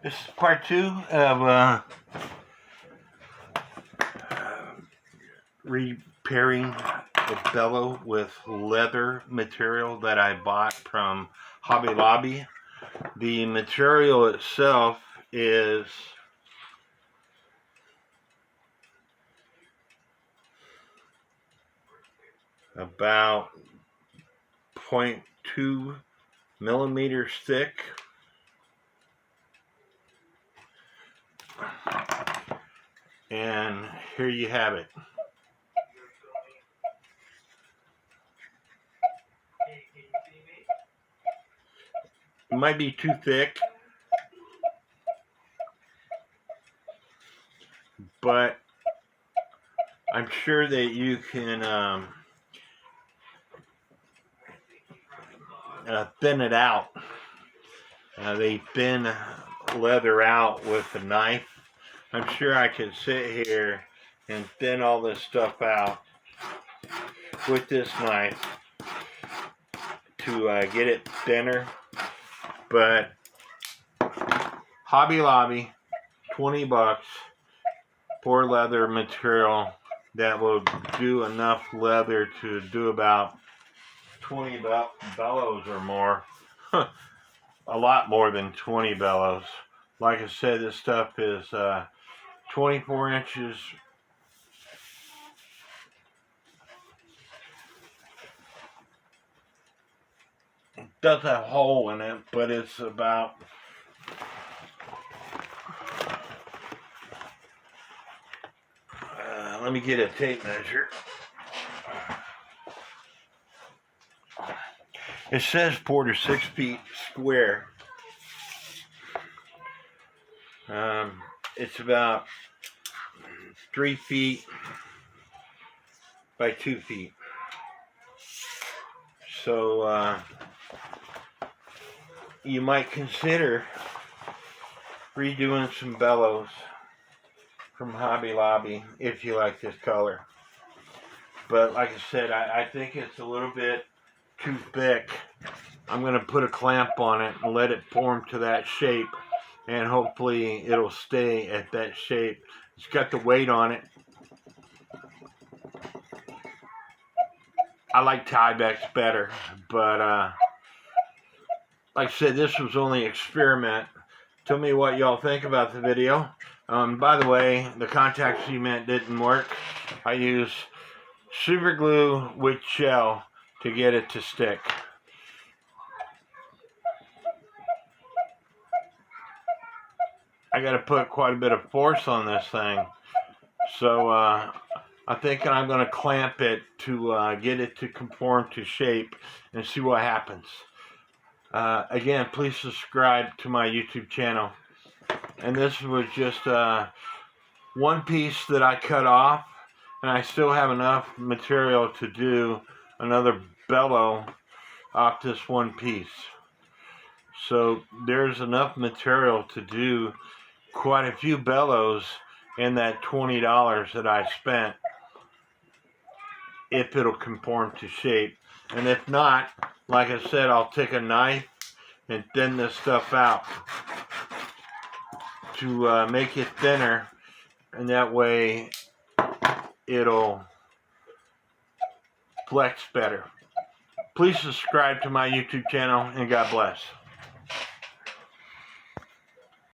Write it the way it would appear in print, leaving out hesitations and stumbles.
This is part 2 of repairing the bellow with leather material that I bought from Hobby Lobby. The material itself is about 0.2 millimeters thick. And here you have it. It might be too thick, but I'm sure that you can thin it out. They thin leather out with a knife. I'm sure I could sit here and thin all this stuff out with this knife to get it thinner. But Hobby Lobby, 20 bucks for leather material that will do enough leather to do about 20 bellows or more. A lot more than 20 bellows. Like I said, this stuff is 24 inches it does have a hole in it, but it's about let me get a tape measure. It says 4 to 6 feet square. It's about 3 feet by 2 feet. So you might consider redoing some bellows from Hobby Lobby if you like this color. But like I said, I think it's a little bit too thick. I'm going to put a clamp on it and let it form to that shape, and hopefully it'll stay at that shape. It's got the weight on it. I like Tyvek's better, but like I said, this was only an experiment. Tell me what y'all think about the video. By the way, the contact cement didn't work. I used super glue with gel to get it to stick. I got to put quite a bit of force on this thing. So I'm thinking I'm going to clamp it to get it to conform to shape and see what happens. Again, please subscribe to my YouTube channel. And this was just one piece that I cut off, and I still have enough material to do another bellow off this one piece. So there's enough material to do quite a few bellows in that $20 that I spent, if it'll conform to shape. And if not, like I said, I'll take a knife and thin this stuff out to make it thinner, and that way it'll flex better. Please subscribe to my YouTube channel, and God bless.